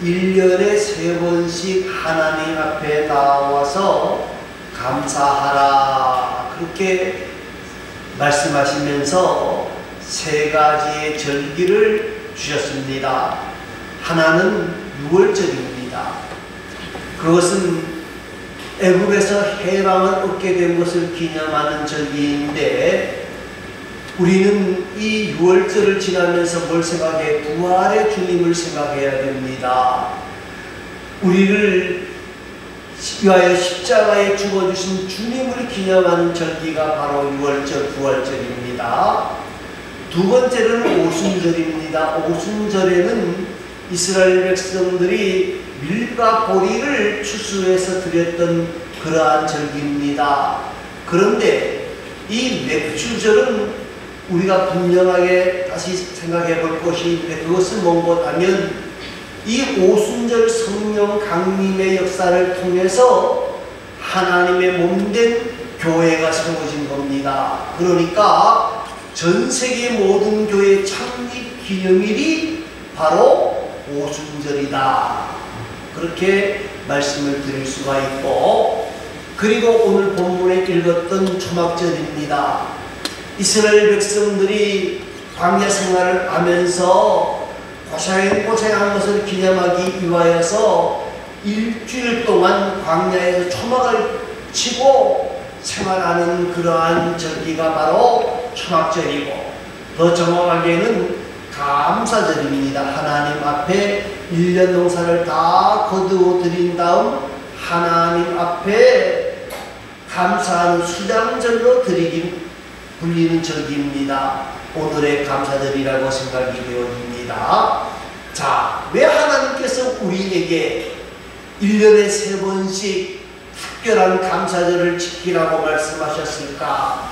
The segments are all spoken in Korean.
1년에 3번씩 하나님 앞에 나와서 감사하라 그렇게 말씀하시면서 3가지의 절기를 주셨습니다. 하나는 6월절입니다. 그것은 애굽에서 해방을 얻게 된 것을 기념하는 절기인데 우리는 이 6월절을 지나면서 뭘 생각해? 부활의 주님을 생각해야 됩니다. 우리를 위하여 십자가에 죽어주신 주님을 기념하는 절기가 바로 6월절, 부활절입니다. 두 번째는 오순절입니다. 오순절에는 이스라엘 백성들이 밀과 보리를 추수해서 드렸던 그러한 절기입니다. 그런데 이 맥주절은 우리가 분명하게 다시 생각해 볼 것이 있는데 그것은 뭔가 하면 이 오순절 성령 강림의 역사를 통해서 하나님의 몸된 교회가 세워진 겁니다. 그러니까 전 세계 모든 교회 창립 기념일이 바로 오순절이다. 그렇게 말씀을 드릴 수가 있고 그리고 오늘 본문에 읽었던 초막절입니다. 이스라엘 백성들이 광야 생활을 하면서 고생한 것을 기념하기 위하여서 일주일 동안 광야에서 초막을 치고 생활하는 그러한 절기가 바로 초막절이고 더 정확하게는 감사절입니다. 하나님 앞에 1년 농사를 다 거두어 드린 다음 하나님 앞에 감사하는 수장절로 불리는 절기입니다. 오늘의 감사절이라고 생각이 되어집니다. 자, 왜 하나님께서 우리에게 1년에 3번씩 특별한 감사절을 지키라고 말씀하셨을까?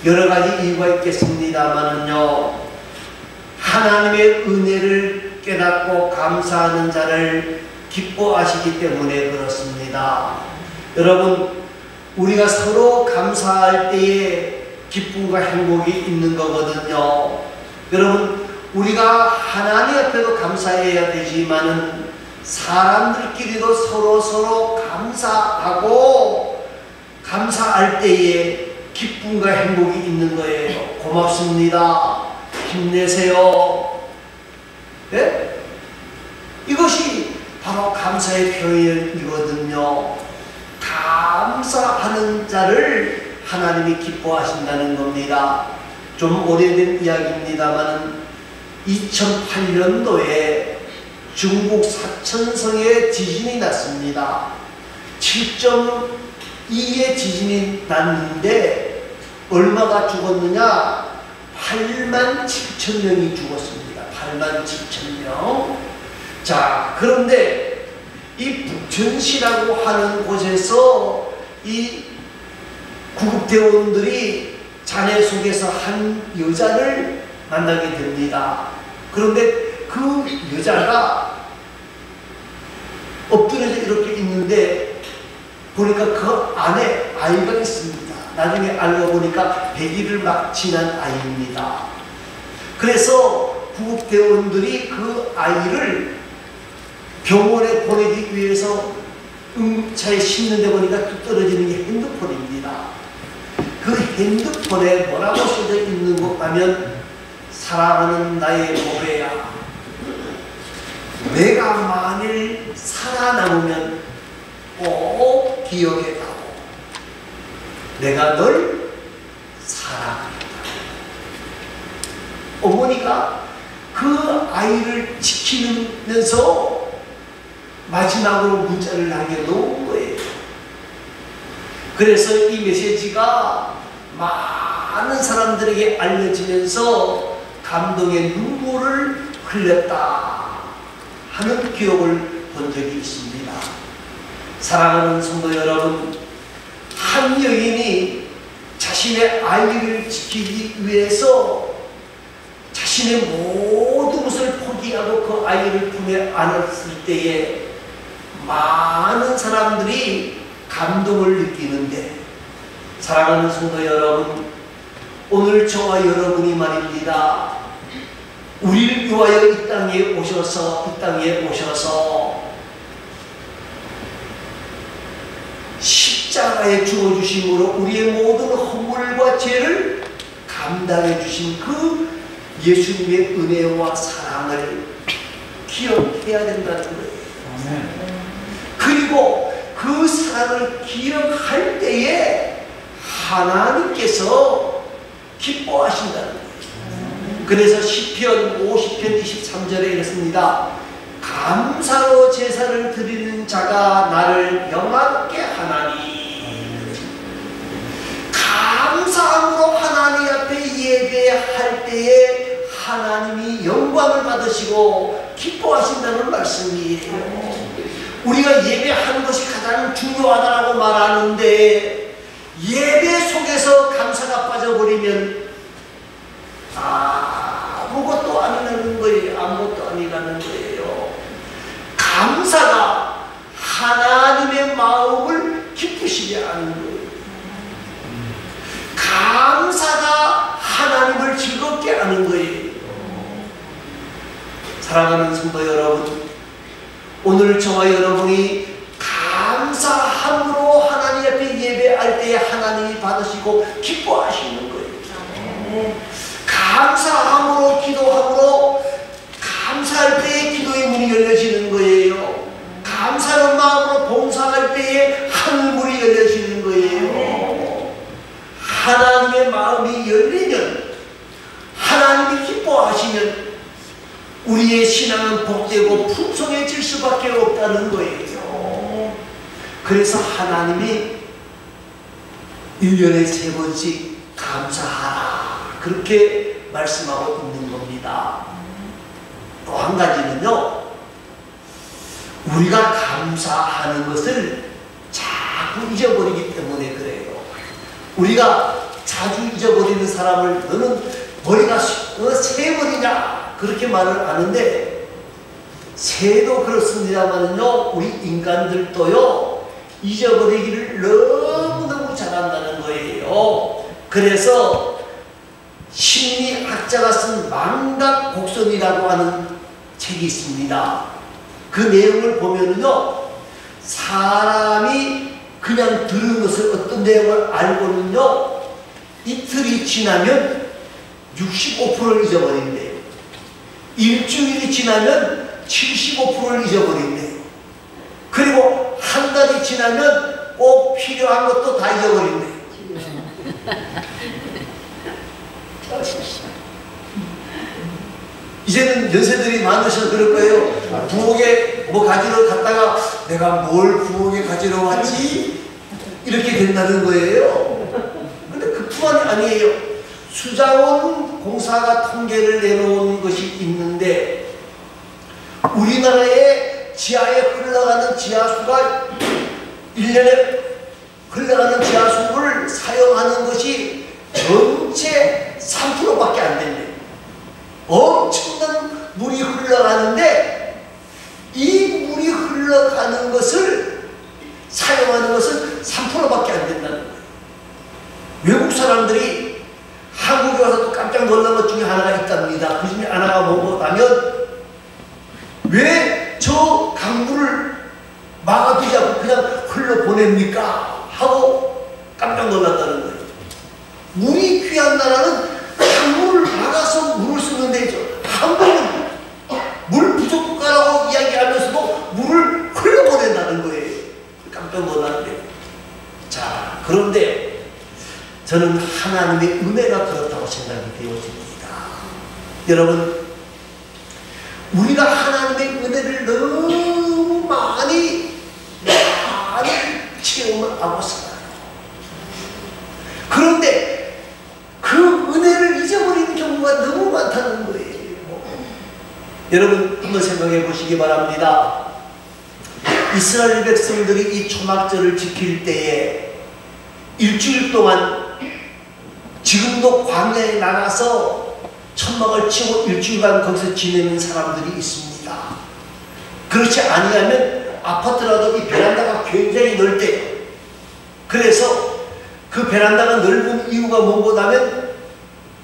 여러 가지 이유가 있겠습니다만은요, 하나님의 은혜를 깨닫고 감사하는 자를 기뻐하시기 때문에 그렇습니다. 여러분, 우리가 서로 감사할 때에 기쁨과 행복이 있는 거거든요. 여러분, 우리가 하나님 앞에도 감사해야 되지만은 사람들끼리도 서로 감사하고 감사할 때에 기쁨과 행복이 있는 거예요. 고맙습니다. 힘내세요. 네? 이것이 바로 감사의 표현이거든요. 감사하는 자를 하나님이 기뻐하신다는 겁니다. 좀 오래된 이야기입니다만 2008년도에 중국 사천성에 지진이 났습니다. 7.2의 지진이 났는데 얼마가 죽었느냐? 87,000명이 죽었습니다. 87,000명. 자, 그런데 이 북천시라고 하는 곳에서 이 구급대원들이 잔해 속에서 한 여자를 만나게 됩니다. 그런데 그 여자가 엎드려져 이렇게 있는데 보니까 그 안에 아이가 있습니다. 나중에 알고 보니까 100일을 막 지난 아이입니다. 그래서 구급대원들이 그 아이를 병원에 보내기 위해서 응급차에 싣는데 보니까 뚝 떨어지는 게 핸드폰입니다. 그 핸드폰에 뭐라고 써져 있는 것 하면 사랑하는 나의 보배야, 내가 만일 살아남으면 꼭 기억해다오. 내가 널 사랑한다. 어머니가 그 아이를 지키면서 마지막으로 문자를 남겨놓은 거예요. 그래서 이 메시지가 많은 사람들에게 알려지면서 감동의 눈물을 흘렸다 하는 기록을 본 적이 있습니다. 사랑하는 성도 여러분, 한 여인이 자신의 아이를 지키기 위해서 자신의 모든 것을 포기하고 그 아이를 품에 안았을 때에 많은 사람들이 감동을 느끼는데, 사랑하는 성도 여러분, 오늘 저와 여러분이 말입니다, 우리를 위하여 이 땅에 오셔서 십자가에 죽어주심으로 우리의 모든 허물과 죄를 감당해 주신 그 예수님의 은혜와 사랑을 기억해야 된다는 거예요. 그리고 그 사랑을 기억할 때에 하나님께서 기뻐하신다는 거예요. 그래서 시편 50편 23절에 이렇습니다. 감사로 제사를 드리는 자가 나를 영화롭게 하나니. 감사함으로 하나님 앞에 예배할 때에 하나님이 영광을 받으시고 기뻐하신다는 말씀이에요. 우리가 예배하는 것이 가장 중요하다고 말하는데 예배 속에서 감사가 빠져버리면 아무것도 아니라는 거예요. 아무것도 아니라는 거예요. 감사가 하나님의 마음을 기쁘시게 하는 거예요. 감사가 하나님을 즐겁게 하는 거예요. 사랑하는 성도 여러분, 오늘 저와 여러분이 감사함으로 하나님 앞에 예배할 때에 하나님이 받으시고 기뻐하시는 거예요. 감사함으로 기도함으로 감사할 때에 기도의 문이 열려지는 거예요. 감사하는 마음으로 봉사할 때에 하늘문이 열려지는 거예요. 하나님의 마음이 열리면, 하나님이 기뻐하시면 우리의 신앙은 복되고 풍성해질 수밖에 없다는 거예요. 그래서 하나님이 1년에 3번씩 감사하라 그렇게 말씀하고 있는 겁니다. 또 한 가지는요, 우리가 감사하는 것을 자꾸 잊어버리기 때문에 그래요. 우리가 자주 잊어버리는 사람을 너는 머리가 새 머리냐 그렇게 말을 하는데, 새도 그렇습니다만요, 우리 인간들도요 잊어버리기를 너무너무 잘한다는 거예요. 그래서 심리학자가 쓴 망각곡선이라고 하는 책이 있습니다. 그 내용을 보면은요, 사람이 그냥 들은 것을 어떤 내용을 알고는요, 이틀이 지나면 65%를 잊어버린대요. 일주일이 지나면 75%를 잊어버린대요. 그리고 한 달이 지나면 꼭 필요한 것도 다 잊어버린대요. 이제는 연세들이 많으셔서 그럴 거예요. 부엌에 뭐 가지러 갔다가 내가 뭘 부엌에 가지러 왔지? 이렇게 된다는 거예요. 근데 그뿐만이 아니에요. 수자원 공사가 통계를 내놓은 것이 있는데, 우리나라의 지하에 흘러가는 지하수가 1년에 흘러가는 지하수를 사용하는 것이 전체 3%밖에 안 된대요. 엄청난 물이 흘러가는데 이 물이 흘러가는 것을 사용하는 것은 3%밖에 안 된다는 거예요. 외국 사람들이 한국에 와서 또 깜짝 놀란 것 중에 하나가 있답니다. 그 중에 하나가 뭐냐면, 왜 저 강물을 막아두지 않고 그냥 흘러보냅니까? 하고 깜짝 놀랐다는 거예요. 물이 귀한 나라는 강물을 막아서 물을 쓰는 데죠. 한국은 물 부족국가라고 이야기하면서도 물을 흘려보낸다는 거예요. 깜짝 놀랐는데. 자, 그런데 저는 하나님의 은혜가 그렇다고 생각이 되어집니다. 여러분, 우리가 하나님의 은혜를 너무 많이 체험을 하고 살아요. 그런데 그 은혜를 잊어버리는 경우가 너무 많다는 거예요. 여러분 한번 생각해 보시기 바랍니다. 이스라엘 백성들이 이 초막절을 지킬 때에 일주일 동안, 지금도 광야에 나가서 천막을 치고 일주일간 거기서 지내는 사람들이 있습니다. 그렇지 아니하면 아파트라도 이 베란다가 굉장히 넓대요. 그래서 그 베란다가 넓은 이유가 뭐냐면,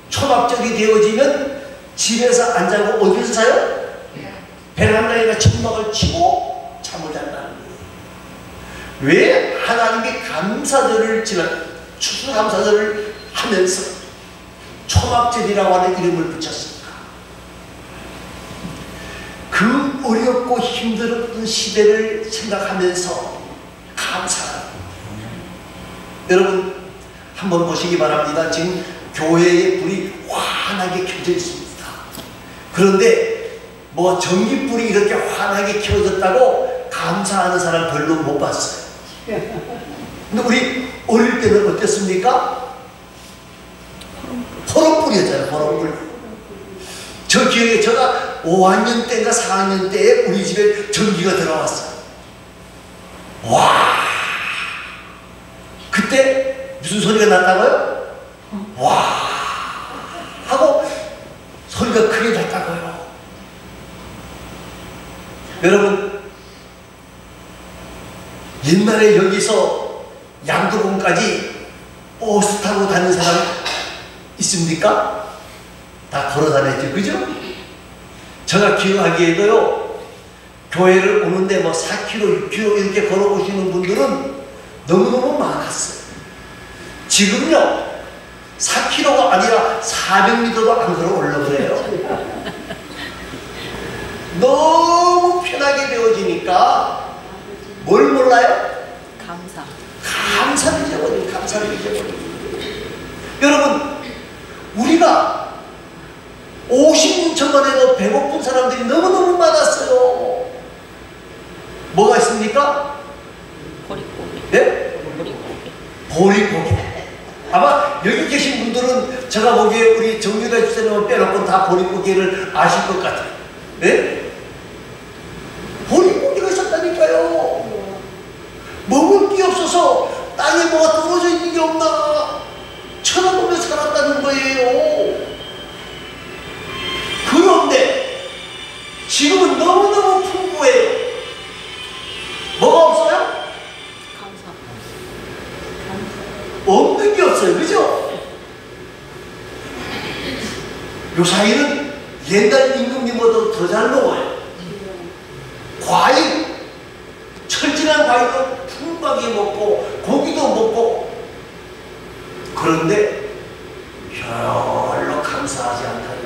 초막절이 되어지면 집에서 안 자고 어디서 자요? 베란다에다 천막을 치고 잠을 잔다는 거예요. 왜 하나님이 감사절을 지난 추수감사절을 하면서 초막절이라고 하는 이름을 붙였습니까? 그 어렵고 힘들었던 시대를 생각하면서 감사하는 여러분 한번 보시기 바랍니다. 지금 교회에 불이 환하게 켜져 있습니다. 그런데 뭐 전기불이 이렇게 환하게 켜졌다고 감사하는 사람 별로 못 봤어요. 근데 우리 어릴 때는 어땠습니까? 호롱불이었잖아요. 호롱불. 저 기억에 제가 5학년 때인가 4학년 때에 우리 집에 전기가 들어왔어요. 와, 그때 무슨 소리가 났다고요? 와 하고 소리가 크게 났다고요. 여러분 옛날에 여기서 양도공까지 버스 타고 다니는 사람 있습니까? 다 걸어 다녔죠, 그죠? 제가 기억하기에도요, 교회를 오는데 뭐 4km, 6km 이렇게 걸어오시는 분들은 너무너무 많았어요. 지금요, 4km가 아니라 400m도 안 걸어 올라 그래요. 너무 편하게 되어지니까 뭘 몰라요? 감사를 잊어버리고 감사를 잊어버리고. 여러분 우리가 50년 전만 해도 배고픈 사람들이 너무너무 많았어요. 뭐가 있습니까? 보릿고기. 네? 보릿고기. 아마 여기 계신 분들은 제가 보기에 우리 정유라 집사님을 빼놓고 다 보릿고기를 아실 것 같아요. 네? 보릿고기가 있었다니까요. 먹을 게 없어서 땅에 뭐가 떨어져 있는 게 없나 쳐다보며 살았다는 거예요. 그런데 지금은 너무너무 풍부해요. 뭐가 없어요? 없는 게 없어요. 그죠? 요 사이는 옛날 임금님보다 더 잘 먹어요. 과일, 철진한 과일도 풍부하게 먹고 고기도 먹고. 그런데 별로 감사하지 않다는 거예요.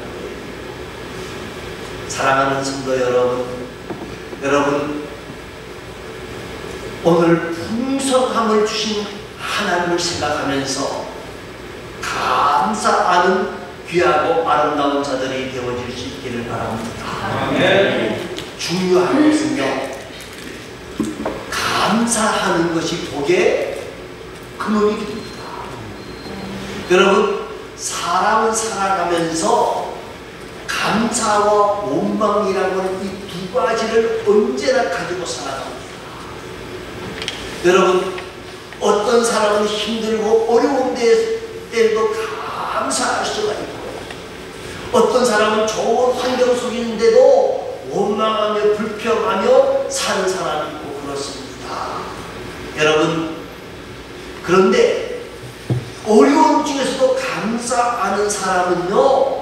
사랑하는 성도 여러분 오늘 풍성함을 주신 하나님을 생각하면서 감사하는 귀하고 아름다운 자들이 되어질 수 있기를 바랍니다. 아멘. 중요한 것은요, 감사하는 것이 복의 근원이 됩니다. 여러분 사람은 살아가면서 감사와 원망이라고 하는 이 두 가지를 언제나 가지고 살아갑니다. 여러분 어떤 사람은 힘들고 어려운 때에도 감사할 수가 있고, 어떤 사람은 좋은 환경 속에 있는데도 원망하며 불평하며 사는 사람이 있고 그렇습니다. 여러분 그런데 어려움 중에서도 감사하는 사람은요,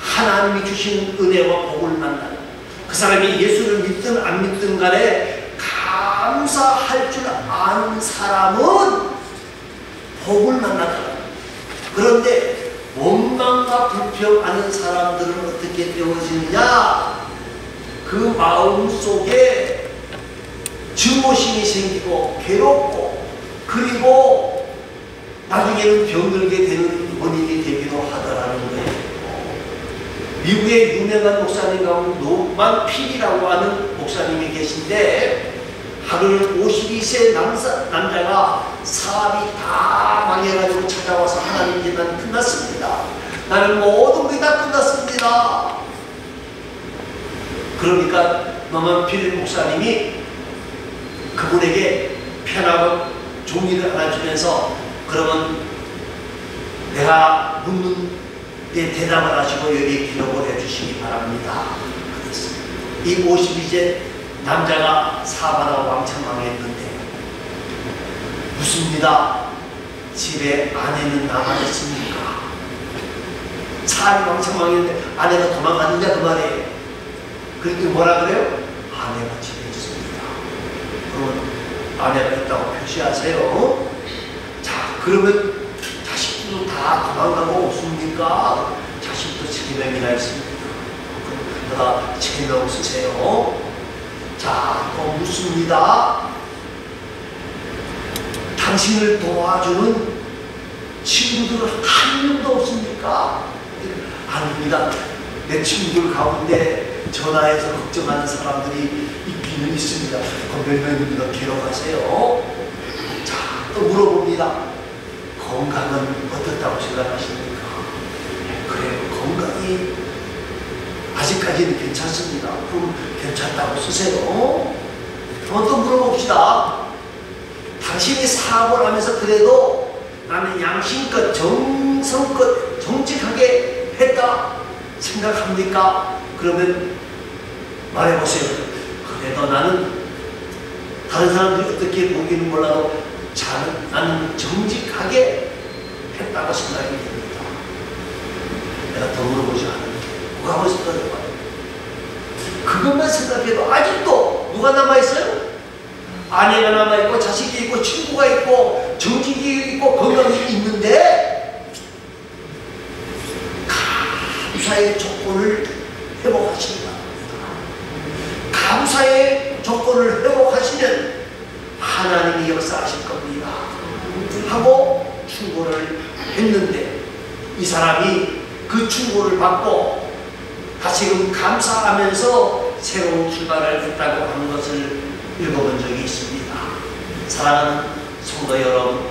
하나님이 주시는 은혜와 복을 만나요. 그 사람이 예수를 믿든 안 믿든 간에 감사할 줄 아는 사람은 복을 만나더라. 그런데 원망과 불평하는 사람들은 어떻게 되어지느냐? 그 마음 속에 증오심이 생기고 괴롭고, 그리고 나중에는 병들게 되는 원인이 되기도 하더라는 거예요. 미국의 유명한 목사님 가운데 노만 필이라고 하는 목사님이 계신데, 하루는 52세 남자가 사업이 다 망해가지고 찾아와서 하나님 이제 난 끝났습니다. 나는 모든 게 다 끝났습니다. 그러니까 노만 필 목사님이 그분에게 편하고 종이를 하나 주면서, 그러면 내가 묻는 데 대답을 하시고 여기에 기록을 해주시기 바랍니다. 그랬습니다. 이 52세 남자가 사업하다가 왕창 망했는데, 묻습니다. 집에 아내는 남아있습니까? 사람이 망청망했는데 아내가 도망갔느냐 그 말이에요. 그랬더니 뭐라 그래요? 아내가 집에 있습니다. 그러면 아내가 있다고 표시하세요. 자, 그러면 자식도 다 도망가고 없습니까? 자식도 3명이나 있습니다. 그럼 그러다 3명 쓰세요. 자, 또 묻습니다. 당신을 도와주는 친구들은 한 명도 없습니까? 아닙니다. 내 친구들 가운데 전화해서 걱정하는 사람들이 있기는 있습니다. 몇 명입니다. 기록하세요. 자, 또 물어봅니다. 건강은 어떻다고 생각하십니까? 그래요. 건강이 아직까지는 괜찮습니다. 그럼 괜찮다고 쓰세요. 한번 또 물어봅시다. 당신이 사업을 하면서 그래도 나는 양심껏 정성껏 정직하게 했다 생각합니까? 그러면 말해보세요. 그래도 나는 다른 사람들이 어떻게 보기는 몰라도 나는 정직하게 했다고 생각이 됩니다. 내가 더 물어보지 않는데 누가 한번 생각해봐요. 그것만 생각해도 아직도 누가 남아있어요? 아내가 남아있고 자식이 있고 친구가 있고 정직이 있고 건강이 있는데 감사의 조건을 회복하시기 바랍니다. 감사의 조건을 회복하시면 하나님이 역사하실 겁니다 하고 충고를 했는데 이 사람이 그 충고를 받고 다시금 감사하면서 새로운 출발을 했다고 하는 것을 읽어본 적이 있습니다. 사랑하는 성도 여러분,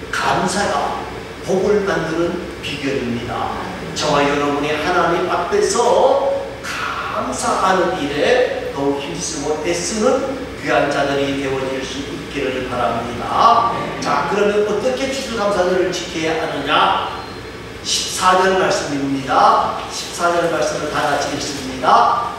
감사가 복을 만드는 비결입니다. 저와 여러분이 하나님 앞에서 감사하는 일에 더욱 힘쓰고 애쓰는 귀한 자들이 되어질 수 있기를 바랍니다. 자, 그러면 어떻게 추수감사절을 지켜야 하느냐? 14절 말씀입니다. 14절 말씀을 다 같이 읽습니다.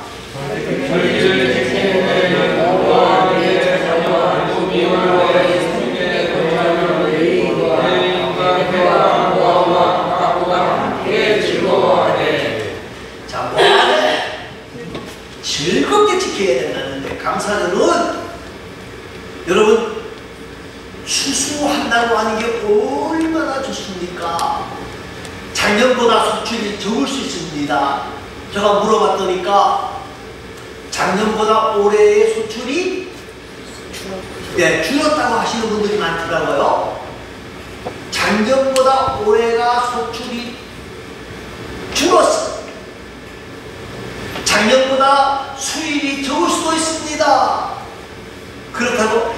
자, 뭐하네? 즐겁게 지켜야 된다는데 감사절은 여러분 추수한다고 하는 게 얼마나 좋습니까? 작년보다 수출이 적을 수 있습니다. 제가 물어봤더니까 작년보다 올해의 수출이 줄었다고 하시는 분들이 많더라고요. 작년보다 올해가 수출이 줄었어. 작년보다 수입이 적을 수도 있습니다. 그렇다고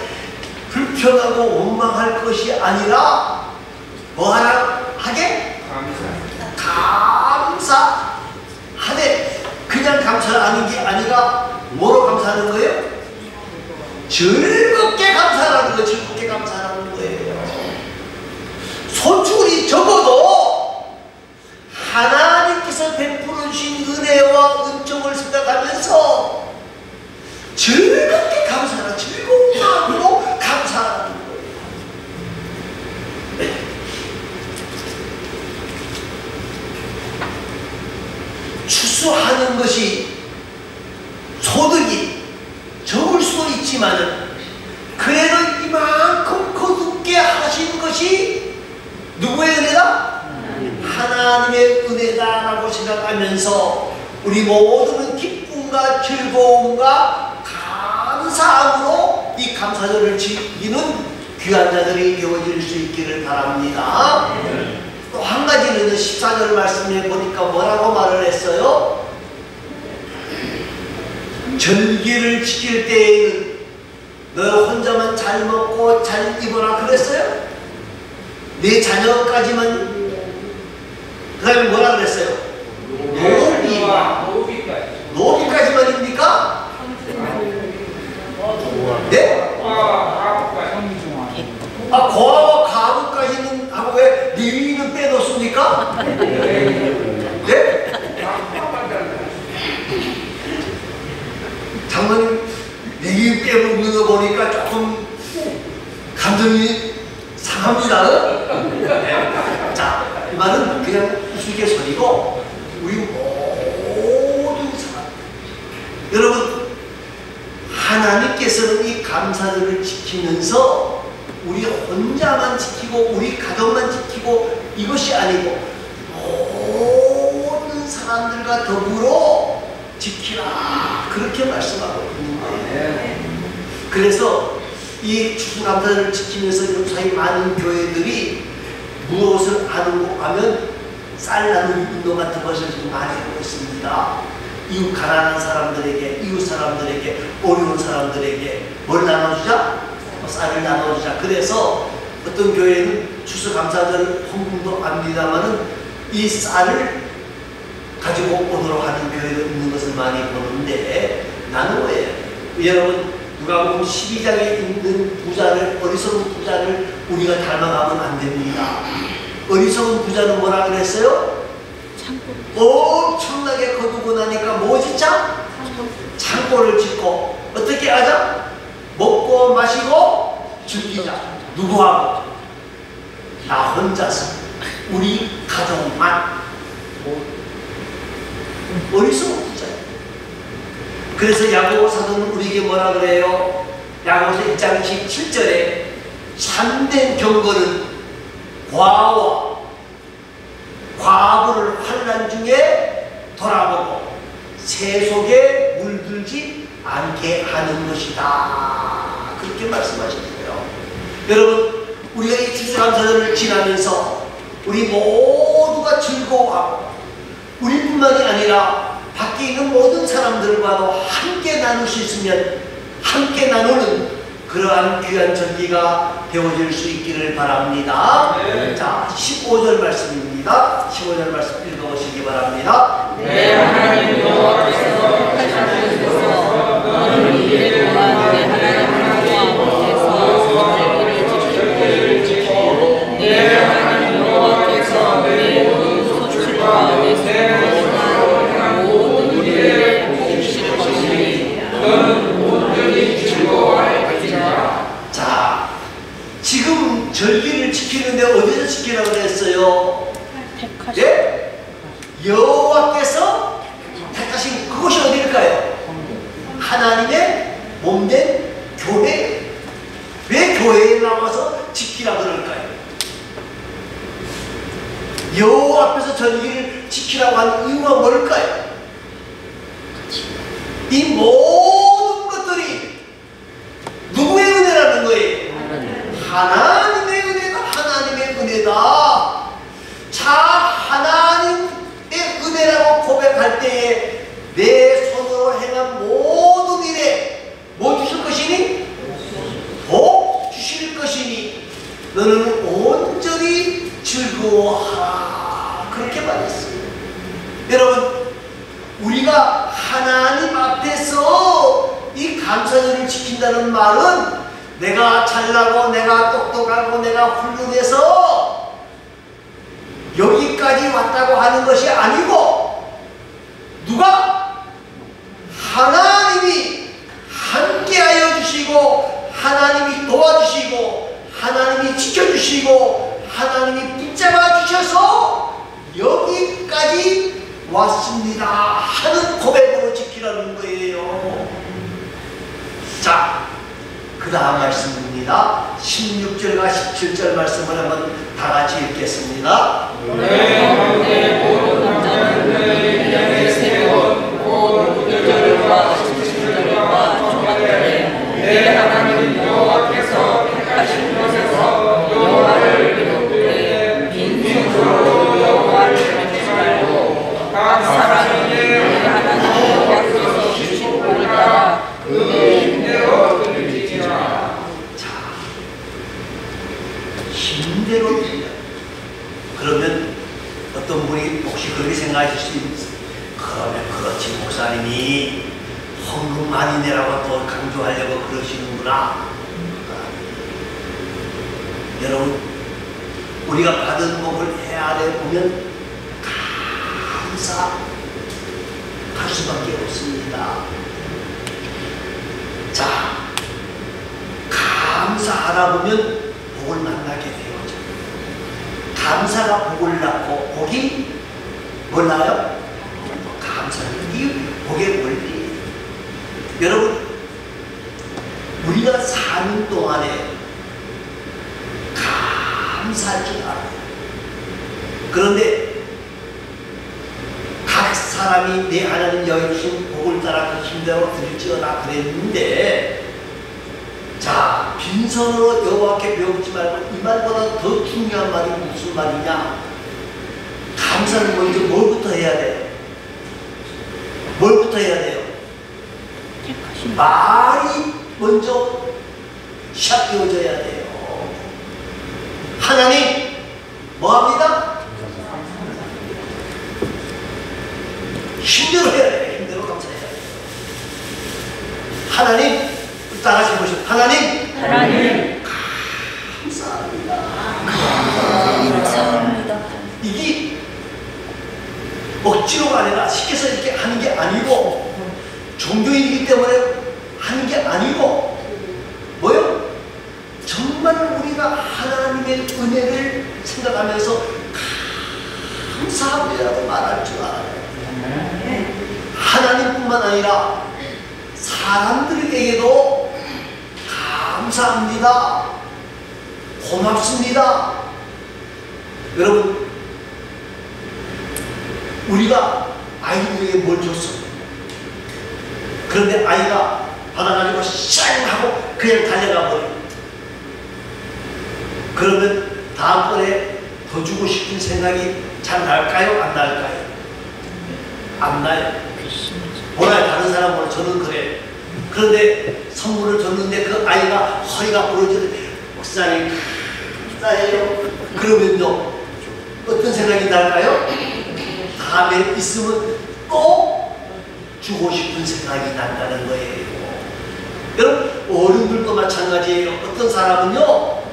불평하고 원망할 것이 아니라 뭐 하게? 감사하되 그냥 감사하는 게 아니라 뭐로 감사하는 거예요? 즐겁게 감사하는 거예요. 즐겁게 감사하는 거예요. 소출이 적어도 하나님께서 베풀어 주신 은혜와 은총을 생각하면서 즐겁게 감사하라. 즐거운 마음으로 감사하는 거예요. 추수하는 것이 소득이 적을 수도 있지만 그래도 이만큼 거둡게 하신 것이 누구의 은혜다? 하나님의 은혜다라고 생각하면서 우리 모두는 기쁨과 즐거움과 감사함으로 이 감사절을 지키는 귀한 자들이 되어질 수 있기를 바랍니다. 또 한 가지는 14절 말씀에 보니까 뭐라고 말을 했어요? 절기를 지킬 때에는 너 혼자만 잘 먹고 잘 입어라 그랬어요? 내 자녀까지만. 그 다음에 뭐라 그랬어요? 노비까지만입니까? 네? 고아와 가부까지는 하고 왜 레위인은 빼놓습니까? 네? 장로님 레위인 빼놓는 거 보니까 조금 감정이 상합니다. 자, 이 말은 그냥 우스갯소리고 하나님께서는 이 감사절을 지키면서 우리 혼자만 지키고 우리 가족만 지키고 이것이 아니고 모든 사람들과 더불어 지키라 그렇게 말씀하고 있는 거예요. 그래서 이 추수감사절을 지키면서 요사이 많은 교회들이 무엇을 하면 쌀 나누기 운동 같은 것을 지금 많이 하고 있습니다. 이웃 가난한 사람들에게, 이웃 사람들에게, 어려운 사람들에게 뭘 나눠주자? 쌀을 나눠주자. 그래서 어떤 교회는 추수감사절 헌금도 합니다만은 이 쌀을 가지고 오도록 하는 교회도 있는 것을 많이 보는데 나는 왜 여러분 누가복음 12장에 있는 부자를 어리석은 부자를 우리가 닮아가면 안 됩니다. 어리석은 부자는 뭐라 그랬어요? 엄청나게 거두고 나니까 뭐 짓자? 창고를 짓고 어떻게 하자? 먹고 마시고 즐기자. 누구하고? 나 혼자서 우리 가족만. 어리석은 부자예요. 그래서 야고보 사도는 우리에게 뭐라 그래요? 야고보서 1장 17절에 참된 경건은 과와 과부를 환난 중에 돌아보고 새 속에 물들지 않게 하는 것이다. 그렇게 말씀하셨어요. 여러분, 우리가 이 추수감사절을 지나면서 우리 모두가 즐거워하고 우리뿐만이 아니라 밖에 있는 모든 사람들과도 함께 나눌 수 있으면 함께 나누는 그러한 귀한 절기가 되어질 수 있기를 바랍니다. 네. 자, 15절 말씀입니다. 15절 말씀 읽어보시기 바랍니다. 네, 하나님 여호와께서 하시면서 너는 이에 구하되 하나님 여호와께서 절기를 지키고 네, 하나님 여호와께서 내 모든 소출과 내 생명과 모든 일에 복 주실 것이니 너는 온전히 즐거워할 것이라. 자, 지금 절기를 지키는데 어디서 지키라고 그랬어요? 예? 여호와께서 택하신 그것이 어디일까요? 하나님의 몸된 교회. 왜 교회에 나와서 지키라 그럴까요? 여호와 앞에서 절기를 지키라고 하는 이유가 뭘까요? 이 모든 것들이 누구의 은혜라는 거예요? 하나님의 은혜다. 하나님의 은혜다. 자, 하나님의 은혜라고 고백할 때에 내 손으로 행한 모든 일에 뭐 주실 것이니? 복 주실 것이니 너는 온전히 즐거워하라. 그렇게 말했어요. 여러분, 우리가 하나님 앞에서 이 감사절을 지킨다는 말은 내가 잘나고 내가 똑똑하고 내가 훌륭해서 여기까지 왔다고 하는 것이 아니고 누가? 하나님이 함께하여 주시고 하나님이 도와주시고 하나님이 지켜주시고 하나님이 붙잡아 주셔서 여기까지 왔습니다 하는 고백으로 지키라는 거예요. 자, 그 다음 말씀입니다. 16절과 17절 말씀을 한번 다 같이 읽겠습니다. 내 하나님 여호와께서 택하신 곳에서 여호와를 비롯해 빈손으로 여호와를 비우지 말고 각 사람이 내 하나님 여호와께서 주신 복을 따라 그의 힘대로 그를 지키라. 자, 힘대로 드려. 그러면 어떤 분이 혹시 그렇게 생각하실 수 있어요. 그러면 그렇지 목사님이 헌금 많이 내라고 또 강조하려고 그러시는구나. 여러분, 우리가 받은 복을 헤아려 보면 감사할 수밖에 없습니다. 자, 감사하다 보면 복을 만나게 되어져. 감사가 복을 낳고 복이 뭘 낳아요? 감사는 이 복의 원리. 여러분, 우리가 사는 동안에 감사할 줄 알아요. 그런데 각 사람이 내 하나님 여주신 복을 따라 그 힘대로 드릴지어다 그랬는데, 자, 빈손으로 여호와께 배우지 말고 이 말보다 더 중요한 말이 무슨 말이냐? 감사는 먼저 뭘부터 해야 돼요? 뭘부터 해야 돼요? 말이 먼저 시작되어져야 돼요. 하나님 뭐합니다? 힘대로 해야 돼요. 힘대로 감사해야 돼요. 하나님, 따라서 해보시죠. 하나님 감사합니다. 감사합니다. 이게 억지로가 아니라 시켜서 이렇게 하는 게 아니고, 종교인이기 때문에 하는 게 아니고, 뭐요? 정말 우리가 하나님의 은혜를 생각하면서 감사합니다라고 말할 줄 알아요. 하나님뿐만 아니라 사람들에게도 감사합니다, 고맙습니다. 여러분, 우리가 아이들에게 뭘 줬어? 그런데 아이가 받아가지고 쌩 하고 그냥 달려가 버려. 그러면 다음번에 더 주고 싶은 생각이 잘 날까요? 안 날까요? 안 나요. 몰라요. 다른 사람은 저는 그래요. 그런데 선물을 줬는데 그 아이가 허리가 부러지는데, 목사님 감사해요. 그러면요, 어떤 생각이 날까요? 다음에 있으면 또 주고 싶은 생각이 난다는 거예요. 여러분, 어른들도 마찬가지예요. 어떤 사람은요,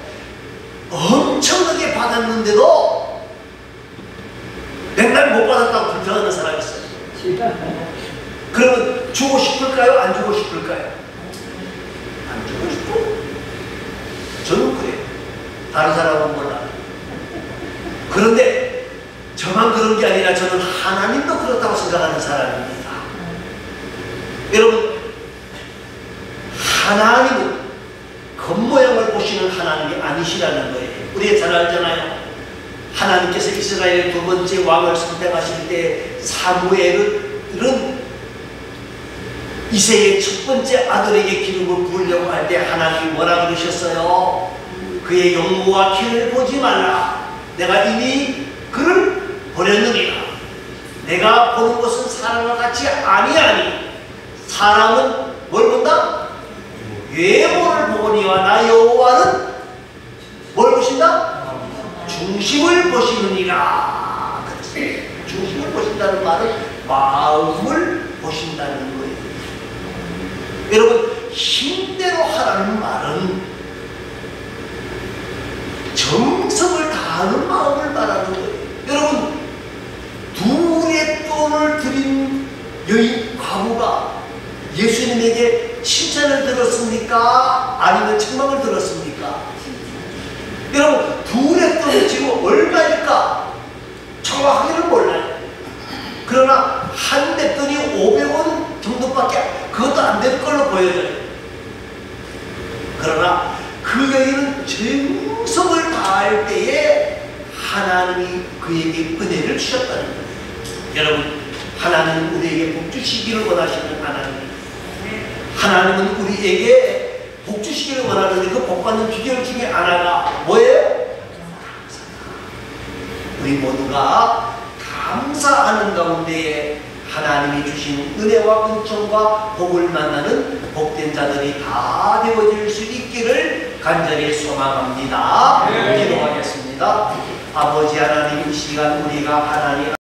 엄청나게 받았는데도 맨날 못 받았다고 불평하는 사람이 있어요. 그러면 주고 싶을까요? 안 주고 싶을까요? 안 주고 싶어요. 저는 그래요. 다른 사람은 몰라요. 그런데 저만 그런 게 아니라 저는 하나님도 그렇다고 생각하는 사람입니다. 여러분, 하나님은 겉모양을 보시는 하나님이 아니시라는 거예요. 우리가 잘 알잖아요. 하나님께서 이스라엘의 두 번째 왕을 선택하실 때 사무엘은 이새의 첫 번째 아들에게 기름을 부으려고 할 때 하나님이 뭐라 그러셨어요? 그의 용모와 키를 보지 말라. 내가 이미 그를 버렸느니라. 내가 보는 것은 사람과 같이 아니하니 사람은 뭘 본다? 외모를 보거니와 나 여호와는 뭘 보신다? 중심을 보시느니라. 중심을 보신다는 말은 마음을 보신다는 거예요. 여러분, 힘대로 하라는 말은 정성을 다하는 마음을 말하는 거예요. 여러분, 둘의 돈을 드린 여인 과부가 예수님에게 칭찬을 들었습니까? 아니면 책망을 들었습니까? 여러분, 둘의 돈을 지금 얼마일까? 정확하게는 몰라요. 그러나 한 냈더니 500원 정도밖에 그것도 안 될 걸로 보여져요. 그러나 그 여인은 정성을 다할 때에 하나님이 그에게 은혜를 주셨다는 거예요. 여러분, 하나님은 우리에게 복 주시기를 원하시는 하나님입니다. 하나님은 우리에게 복 주시기를 원하는데 그 복 받는 비결 중에 하나가 뭐예요? 우리 모두가 감사하는 가운데에 하나님이 주신 은혜와 은총과 복을 만나는 복된 자들이 다 되어질 수 있기를 간절히 소망합니다. 기도하겠습니다. 아버지 하나님, 이 시간 우리가 하나님